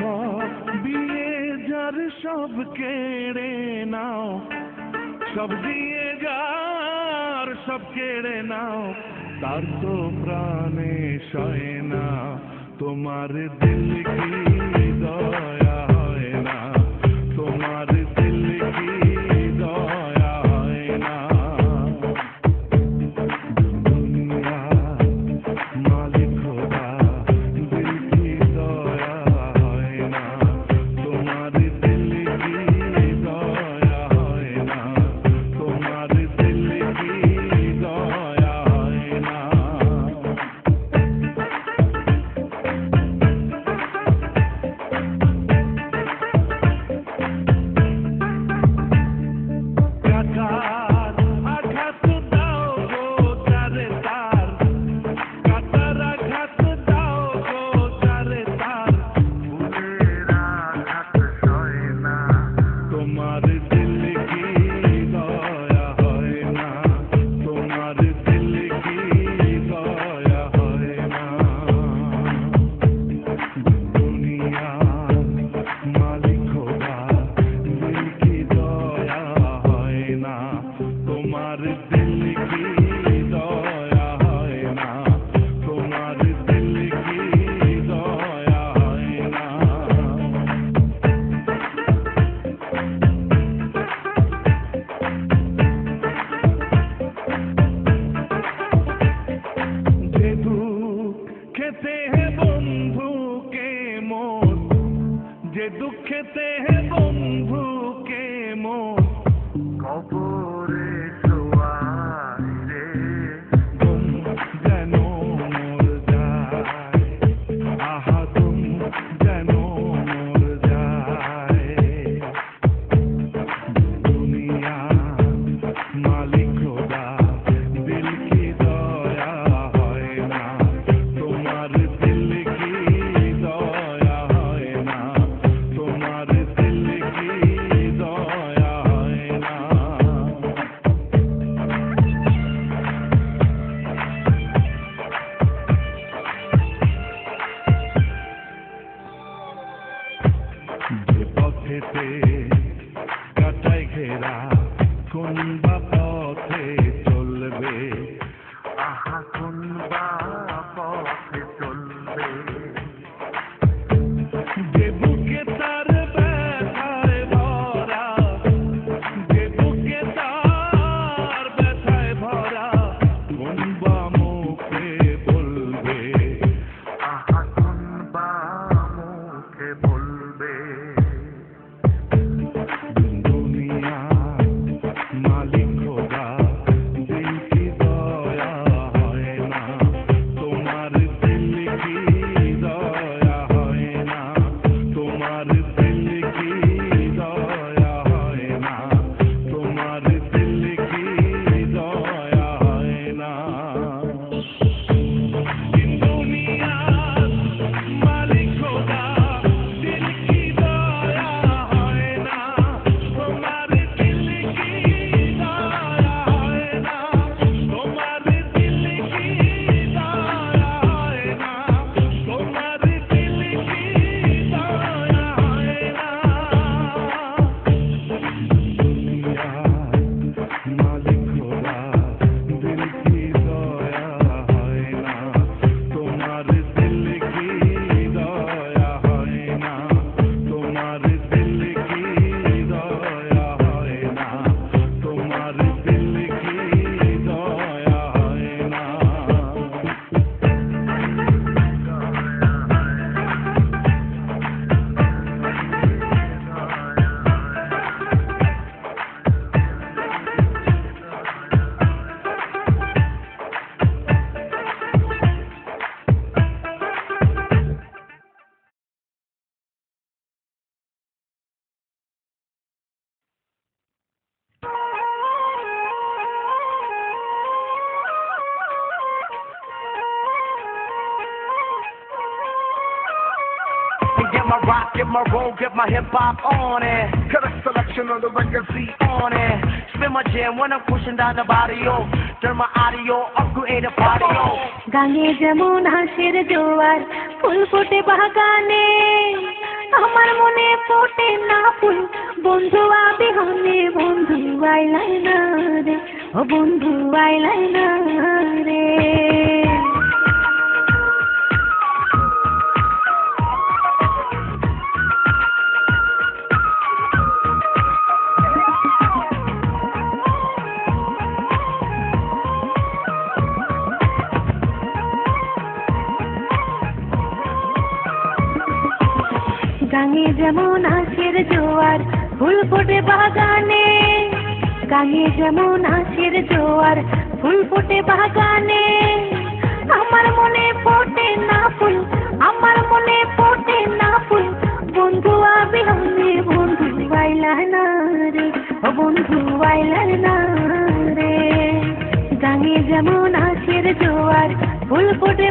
সব দিয়ে যার সব কেড়ে নাও, সব দিয়ে যার সব কেড়ে নাও, তার তো প্রাণে সয় না। তোমার দিল কি দয়া হয় না, তোমার দিল কি দয়া হয় না। দুনিয়া মালিক খোদা, দিল কি দয়া হয় না, তোমার দিল কি দয়া হয় না, তোমার দিল কি দয়া হয় না। কাটার আঘাত দাও গো যারে তার, কাটার আঘাত দাও গো যারে তার, ফুলের আঘাত সয় না। তোমার দিল কি দয়া হয় না, তোমার দিল কি দয়া হয় না। দুনিয়া মালিক খোদা, দিল কি দয়া হয় না, তোমার দিল কি দয়া হয় না, তোমার দিল কি দয়া হয় না। যে দুঃখেতে হে বন্ধুকে মোর, যে দুঃখেতে হে বন্ধুকে মোর, কবরে শোয়াই রে, ঘুম যেন মোর যায়, আহা ঘুম যেন মোর যায়। দুনিয়া মালিক খোদা, দিল কি দয়া হয় না, তোমার দিল কি দয়া হয় না, তোমার দিল কি দয়া হয় না। যে পথেতে কাটায় ঘেরা, কোন বা পথে চলবে, আহা কোন বা পথে চলবে। যে বুকে তার ব্যথায় ভরা, যে বুকে তার ব্যথায় ভরা, কোন বা মুখে বলবে, আহা কোন বা মুখে বলবে। দুনিয়া মালিক খোদা, দিল কি দয়া হয় না, তোমার দিল কি দয়া হয় না, তোমার দিল কি দয়া হয় না, তোমার দিল কি দয়া হয় না। দুনিয়া মালিক খোদা, দিল কি দয়া হয় না, তোমার দিল কি দয়া হয় না, তোমার দিল কি দয়া হয় না, তোমার দিল কি দয়া হয় না। দুনিয়া মালিক খোদা, দিল কি দয়া হয় না, তোমার দিল কি দয়া হয় না, তোমার দিল কি দয়া হয় না, তোমার দিল কি দয়া হয় না। Get my rock, get my roll, get my hip hop on it. Correct selection of the record, see on it. Spin my jam when I'm pushing down the body, yo. Turn my audio up, create a party, yo. গানে যেমন হাসির জোয়ার, ফুল ফোটে বাগানে, আমার মনে ফোটে না ফুল বন্ধু আবিহনে, বন্ধু আইলাই না রে, ও বন্ধু আইলাই না রে। গাঙে যেমন আশের জোয়ার ফুল ফোটে বাগানে, গাঙে যেমন আশের জোয়ার ফুল ফোটে বাগানে, আমার মনে ফোটে না ফুল, আমার মনে ফোটে না ফুল বন্ধু আবিহনে, বন্ধু আইলা না রে, ও বন্ধু আইলা না রে। গাঙে যেমন আশের জোয়ার ফুল ফোটে